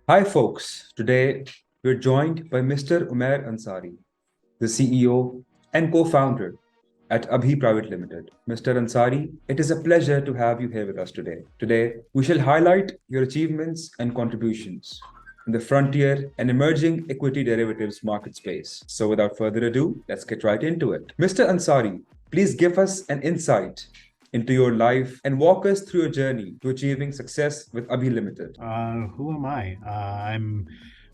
Hi, folks. Today we're joined by Mr. Omair Ansari, the CEO and co founder at Abhi Private Limited. Mr. Ansari, it is a pleasure to have you here with us today. Today, we shall highlight your achievements and contributions in the frontier and emerging equity derivatives market space. So, without further ado, let's get right into it. Mr. Ansari, please give us an insight into your life and walk us through your journey to achieving success with Abhi Limited. Who am I? I'm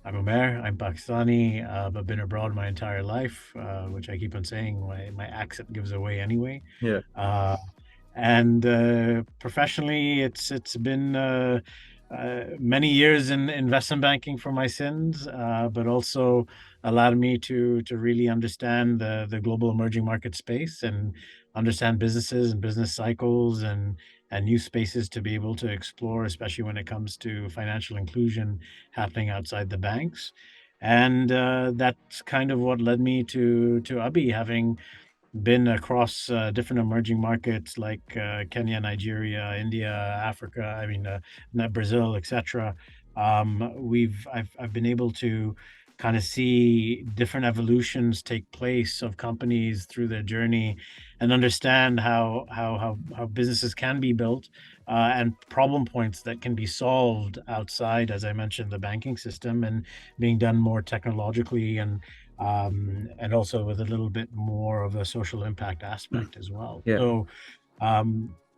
Omair. I'm Pakistani. I've been abroad my entire life, which I keep on saying my accent gives away anyway. Yeah. Uh, and Professionally, it's been many years in investment banking for my sins, but also allowed me to really understand the global emerging market space and understand businesses and business cycles and new spaces to be able to explore, especially when it comes to financial inclusion happening outside the banks. And That's kind of what led me to Abhi, having been across different emerging markets like Kenya, Nigeria, India, Africa. Not Brazil, etc. I've been able to kind of see different evolutions take place of companies through their journey, and understand how businesses can be built, and problem points that can be solved outside, as I mentioned, the banking system, and being done more technologically and also with a little bit more of a social impact aspect as well. Yeah.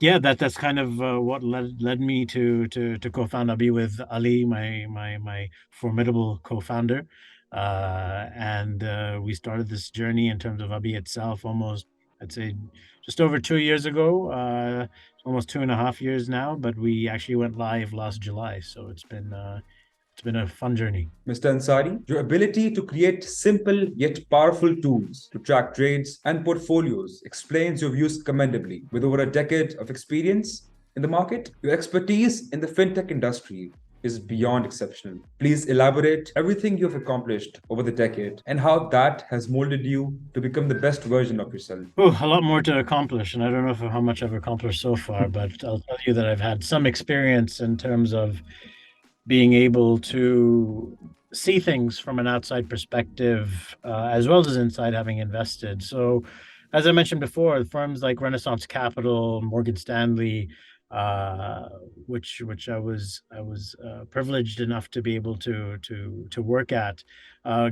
Yeah, that's kind of what led me to co-found Abhi with Ali, my formidable co-founder, and we started this journey in terms of Abhi itself almost, I'd say, just over 2 years ago, almost 2.5 years now. But we actually went live last July, so it's been a fun journey. Mr. Ansari, your ability to create simple yet powerful tools to track trades and portfolios explains your views commendably. With over a decade of experience in the market, your expertise in the fintech industry is beyond exceptional. Please elaborate everything you've accomplished over the decade and how that has molded you to become the best version of yourself. Oh, a lot more to accomplish, and I don't know how much I've accomplished so far, but I'll tell you that I've had some experience in terms of being able to see things from an outside perspective, as well as inside, having invested. So, as I mentioned before, firms like Renaissance Capital, Morgan Stanley, uh, which I was privileged enough to be able to work at,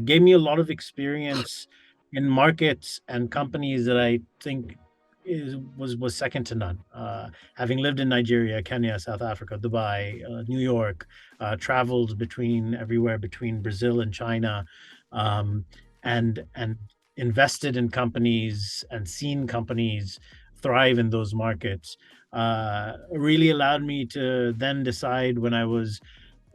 gave me a lot of experience in markets and companies that I think was second to none. Having lived in Nigeria, Kenya, South Africa, Dubai, New York, traveled between everywhere between Brazil and China, um, and invested in companies and seen companies thrive in those markets, really allowed me to then decide, when I was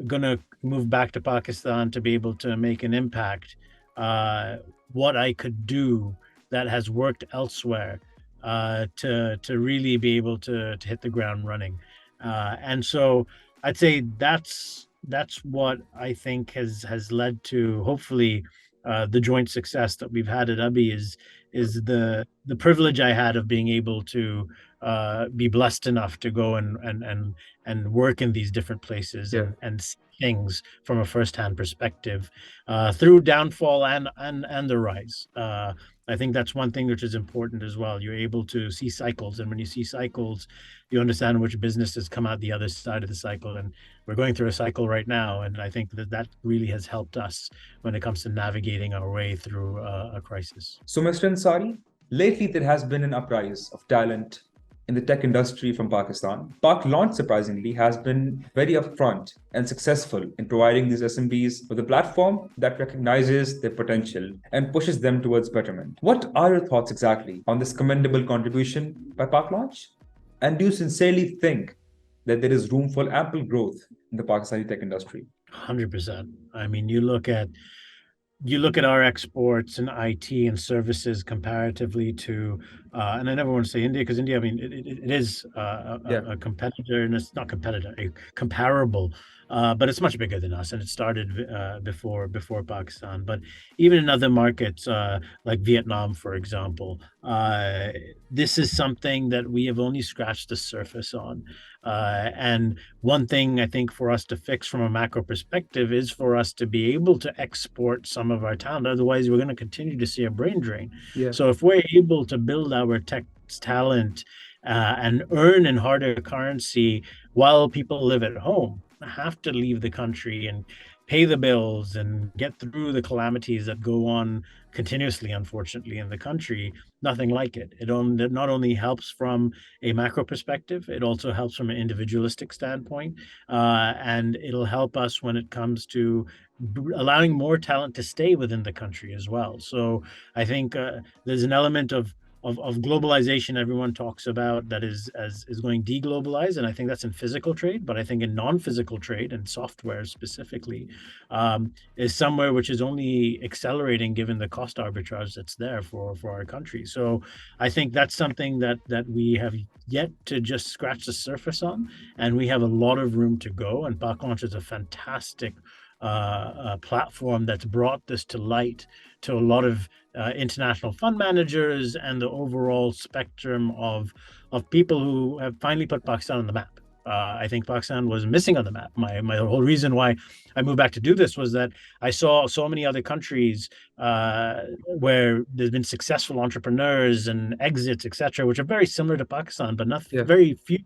going to move back to Pakistan to be able to make an impact, uh, what I could do that has worked elsewhere, to really be able to hit the ground running. And so I'd say that's what I think has led to, hopefully, the joint success that we've had at Abhi, is the privilege I had of being able to be blessed enough to go and work in these different places Yeah. and see things from a firsthand perspective, through downfall and the rise. I think that's one thing which is important as well. You're able to see cycles, and when you see cycles, you understand which businesses come out the other side of the cycle. And we're going through a cycle right now, and I think that really has helped us when it comes to navigating our way through a crisis. So, Mr. Ansari, lately there has been an uprise of talent in the tech industry from Pakistan. Pak Launch, surprisingly, has been very upfront and successful in providing these SMBs with a platform that recognizes their potential and pushes them towards betterment. What are your thoughts exactly on this commendable contribution by Pak Launch? And do you sincerely think that there is room for ample growth in the Pakistani tech industry? 100%. I mean, you look at our exports and IT and services comparatively to And I never want to say India because India, I mean, it is Yeah. a competitor, and it's not competitor, a comparable, but it's much bigger than us, and it started before Pakistan. But even in other markets like Vietnam, for example, this is something that we have only scratched the surface on. And one thing I think for us to fix from a macro perspective is for us to be able to export some of our talent. Otherwise, we're going to continue to see a brain drain. Yeah. So if we're able to build our tech talent and earn in harder currency while people live at home, have to leave the country and pay the bills and get through the calamities that go on continuously, unfortunately, in the country, nothing like it. It not only helps from a macro perspective, it also helps from an individualistic standpoint, and it'll help us when it comes to allowing more talent to stay within the country as well. So I think there's an element of globalization everyone talks about that is going deglobalized, and I think that's in physical trade. But I think in non-physical trade and software specifically is somewhere which is only accelerating given the cost arbitrage that's there for our country. So I think that's something that we have yet to just scratch the surface on, and we have a lot of room to go. And PakLaunch is a fantastic platform that's brought this to light to a lot of international fund managers and the overall spectrum of people who have finally put Pakistan on the map. I think Pakistan was missing on the map. My whole reason why I moved back to do this was that I saw so many other countries where there's been successful entrepreneurs and exits, etc., which are very similar to Pakistan, but not Yeah. very few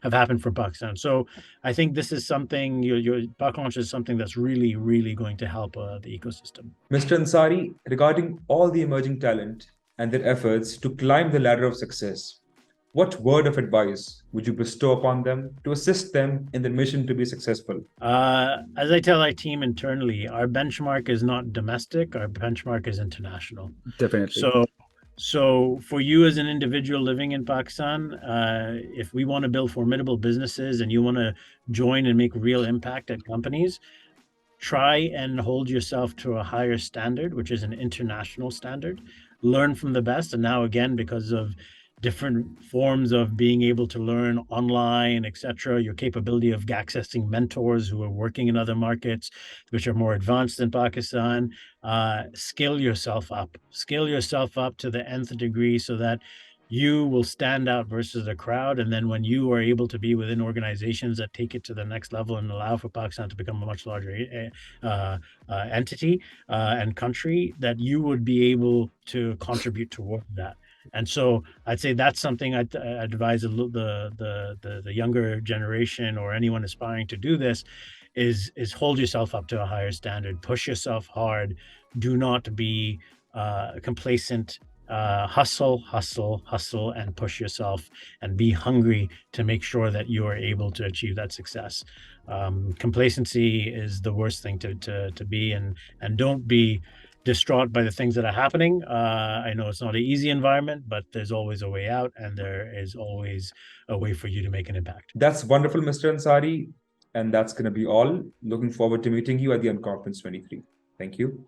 have happened from Pakistan. So I think this is something your PakLaunch is something that's really, really going to help the ecosystem. Mr. Ansari, regarding all the emerging talent and their efforts to climb the ladder of success, what word of advice would you bestow upon them to assist them in their mission to be successful? As I tell our team internally, our benchmark is not domestic, our benchmark is international. Definitely. So for you as an individual living in Pakistan, if we want to build formidable businesses and you want to join and make real impact at companies, try and hold yourself to a higher standard, which is an international standard. Learn from the best. And now, again, because of different forms of being able to learn online, etc., your capability of accessing mentors who are working in other markets, which are more advanced than Pakistan, skill yourself up to the nth degree so that you will stand out versus the crowd. And then when you are able to be within organizations that take it to the next level and allow for Pakistan to become a much larger entity and country, that you would be able to contribute toward that. And so I'd say that's something I'd advise the younger generation or anyone aspiring to do this is hold yourself up to a higher standard, push yourself hard, do not be complacent. Hustle, and push yourself, and be hungry to make sure that you are able to achieve that success. Complacency is the worst thing to be, and don't be distraught by the things that are happening. I know it's not an easy environment, but there's always a way out, and there is always a way for you to make an impact. That's wonderful, Mr. Ansari. And that's going to be all. Looking forward to meeting you at the Unconference 23. Thank you.